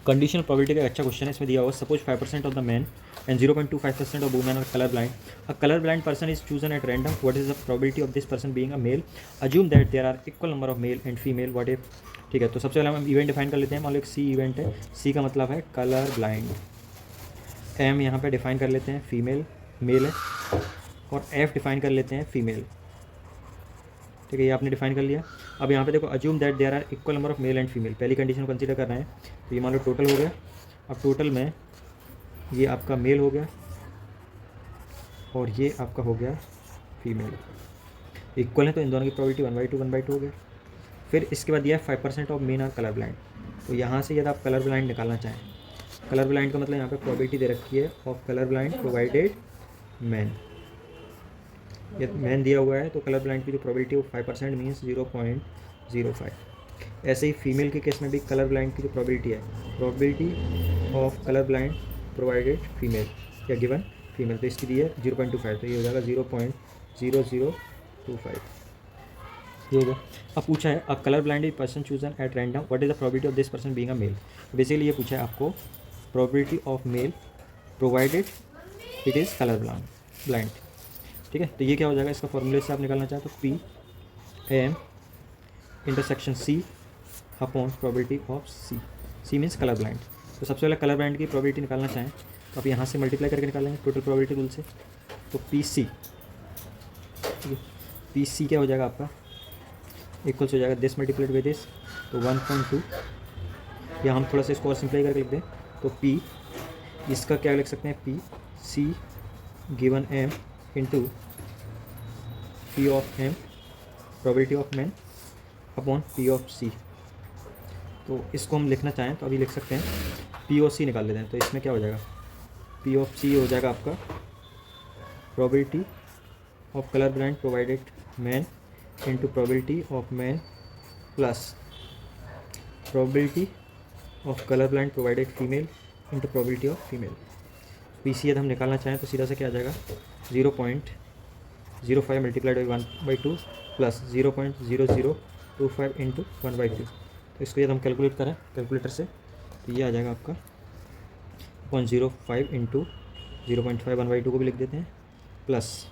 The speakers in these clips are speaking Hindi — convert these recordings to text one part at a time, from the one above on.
कंडीशनल प्रोबेबिलिटी का अच्छा क्वेश्चन है, इसमें दिया हुआ suppose 5% of the man and 0.25% of women are colour blind. A colour blind person is chosen at random. What is the probability of this person being a male. Assume that there are equal number of male and female. What if. ठीक है, तो सबसे पहले हम इवेंट डिफाइन कर लेते हैं. मान लो एक सी इवेंट है, सी का मतलब है कलर ब्लाइंड. एम यहाँ पे डिफाइन कर लेते हैं फीमेल, मेल है. और एफ डिफाइन कर लेते हैं फीमेल. ठीक है, ये आपने डिफाइन कर लिया. अब यहाँ पे देखो assume that there are equal number of male and female. पहली कंडीशन को कंसीडर कर रहे हैं, तो ये मान लो टोटल हो गया. अब टोटल में ये आपका मेल हो गया और ये आपका हो गया फीमेल. इक्वल है तो इन दोनों की प्रोबेबिलिटी 1/2 हो गया. फिर इसके बाद दिया है 5% of men are colour blind. तो यहाँ से यदि आप कलर ब्लाइंड निकालना चाहें, कलर ब्लाइंड का मतलब यहाँ पे प्रोबेबिलिटी दे रखी है of colour blind provided man. ये मैन दिया हुआ है तो कलर ब्लाइंड की जो प्रोबेबिलिटी वो 5% मीन्स 0.05. ऐसे ही फीमेल के केस में भी कलर ब्लाइंड की जो प्रोबेबिलिटी है, probability of colour blind provided female या गिवन फीमेल, तो इसकी दी है 0.25. तो ये हो जाएगा 0.0025. ये हो गया. अब पूछा है a colour blind person chosen at random. What is the probability of this person being a male. Basically ये पूछा है आपको probability of male provided it is colour blind. ठीक है, तो ये क्या हो जाएगा, इसका फॉर्मूले से आप निकालना चाहें तो P M intersection C upon probability of C. C means colour blind. तो सबसे पहले कलर ब्लाइंड की प्रोबेबिलिटी निकालना चाहें तो आप यहाँ से मल्टीप्लाई करके निकालेंगे टोटल प्रोबेबिलिटी रूल से. तो पी सी, ठीक है, पी सी क्या हो जाएगा आपका, इक्वल्स हो जाएगा दिस मल्टीप्लाइड बाई दिस, तो 1.2. या हम थोड़ा सा इसको और सिंप्लाई करके लिख दें तो पी, इसका क्या लिख सकते हैं, P C given M into P of M probability of man upon P of C. तो इसको हम लिखना चाहें तो अभी लिख सकते हैं, पी ओ सी निकाल लेते हैं. तो इसमें क्या हो जाएगा, पी ऑफ सी हो जाएगा आपका probability of colour blind provided man into probability of man plus probability of colour blind provided female into probability of female. P C यदि हम निकालना चाहें तो सीधा से क्या आ जाएगा, 0.05 मल्टीप्लाइड बाई 1/2 प्लस 0.0025 इंटू 1/2. तो इसको यदि हम कैलकुलेट करें कैलकुलेटर से तो ये आ जाएगा आपका 0.05 इंटू 0.5 1/2 को भी लिख देते हैं प्लस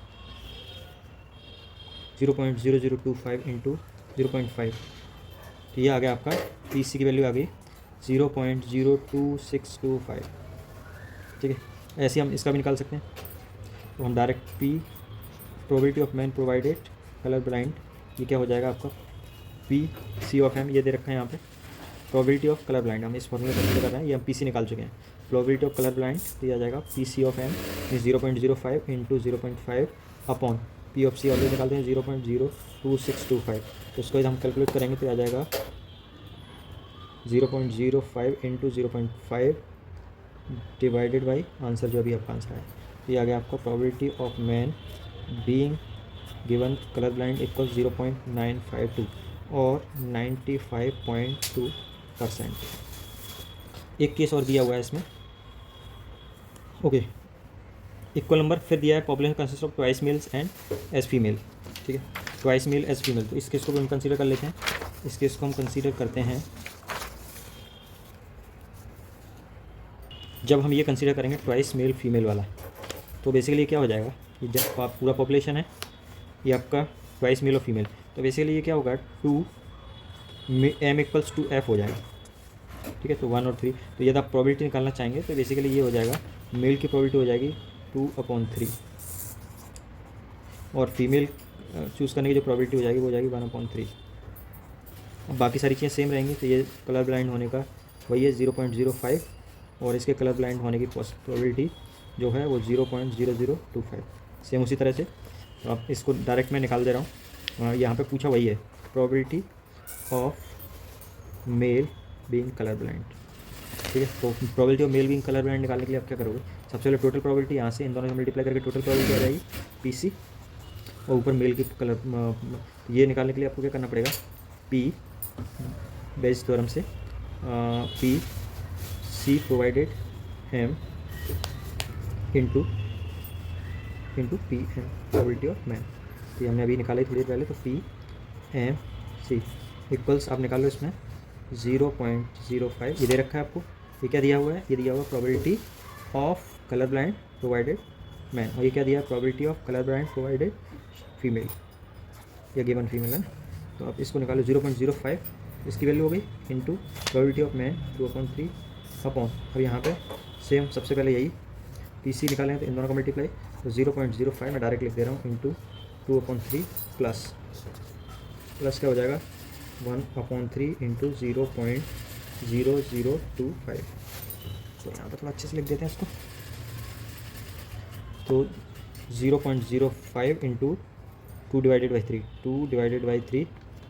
0.0025 इंटू 0.5. तो ये आ गया आपका पी सी की वैल्यू आ गई 0.02625. ठीक है, ऐसे हम इसका भी निकाल सकते हैं. तो हम direct P probability of man provided colour blind, ये क्या हो जाएगा आपका पी सी ऑफ एम, ये दे रखा है यहाँ पे प्रोबेबिलिटी ऑफ कलर ब्लाइंड. हम इस फॉर्मूले का कर रहे हैं, ये हम पी सी निकाल चुके हैं. प्रोबेबिलिटी ऑफ कलर ब्लाइंड तो ये आ जाएगा P C of M is 0.05 into 0.5 upon P of C already निकालते हैं 0.02625. तो इसको यदि हम कैलकुलेट करेंगे तो आ जाएगा 0.05 इंटू 0.5 डिवाइडेड बाई आंसर जो अभी आपका आंसर है. ये आ गया आपका probability of man being given colour blind equal 0.952 और 95.2%. एक केस और दिया हुआ है इसमें. ओके, इक्वल नंबर फिर दिया है population consist of twice males and as female. ठीक है, ट्वाइस मेल एज फीमेल. तो इस केस को भी हम कंसीडर कर लेते हैं. इस केस को हम कंसीडर करते हैं जब हम ये कंसीडर करेंगे ट्वाइस मेल फीमेल वाला. तो बेसिकली क्या हो जाएगा, ये जब पूरा पॉपुलेशन है ये आपका ट्वाइस मेल और फीमेल. तो बेसिकली ये क्या होगा 2 एम इक्वल्स टू एफ हो जाएगा. ठीक है, तो 1 और 3. तो यदि आप प्रोबेबिलिटी निकालना चाहेंगे तो बेसिकली ये हो जाएगा मेल की प्रोबेबिलिटी हो जाएगी 2/3 और फीमेल चूज़ करने की जो प्रोबेबिलिटी हो जाएगी वो हो जाएगी 1/3. अब बाकी सारी चीज़ें सेम रहेंगी. तो ये कलर ब्लाइंड होने का वही है 0.05 और इसके कलर ब्लाइंड होने की प्रोबेबिलिटी जो है वो 0.0025. सेम उसी तरह से. तो आप इसको डायरेक्ट मैं निकाल दे रहा हूँ. यहाँ पे पूछा वही है probability of mail being colour blind. ठीक है, तो probability of mail being colour blind निकालने के लिए आप क्या करोगे, सबसे पहले टोटल प्रोबेबिलिटी यहाँ से इन दोनों से मल्टीप्लाई करके टोटल प्रोबेबिलिटी आ जाएगी पी सी और ऊपर मेल की कलर. ये निकालने के लिए आपको क्या करना पड़ेगा, पी बेस थ्योरम से P C provided M into P M probability of man. तो हमने अभी निकाला ही थोड़ी देर पहले. तो पी एम सी इक्वल्स आप निकालो इसमें 0.05 ये दे रखा है आपको ये क्या दिया हुआ है, ये दिया हुआ probability of colour blind provided man, और ये क्या दिया है, probability of colour blind provided female, या गिवन फीमेल है ना। तो आप इसको निकालो 0.05 इसकी वैल्यू हो गई into probability of man 2/3 upon, अब यहाँ पे सेम सबसे पहले यही पीसी निकालेंगे तो इन दोनों का मल्टीप्लाई, तो 0.05 मैं डायरेक्ट लिख दे रहा हूँ इंटू 2/3 प्लस क्या हो जाएगा 1/3 इंटू 0.0025। तो यहाँ पर थोड़ा अच्छे से लिख देते हैं इसको, तो 0.05 इंटू 2/3 2/3,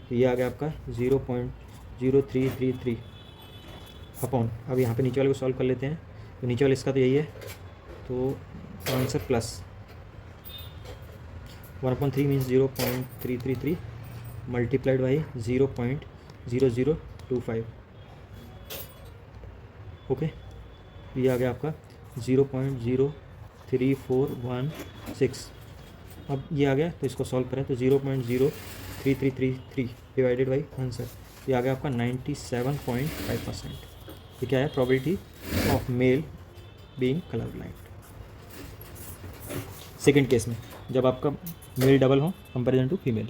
तो ये आ गया आपका 0.0333 अपॉन, अब यहाँ पे नीचे वाले को सॉल्व कर लेते हैं, तो नीचे वाले इसका तो यही है, तो answer plus 1/3 means 0.333 multiplied by 0.0025। Okay, ये आ गया आपका 0.03416। अब ये आ गया तो इसको सॉल्व करें तो 0.03333 डिवाइडेड बाई आंसर, ये आ गया आपका 97.5%। ये क्या है, probability of mail being colour blind. Second case में जब आपका मेल डबल हो कंपेरिजन टू फीमेल।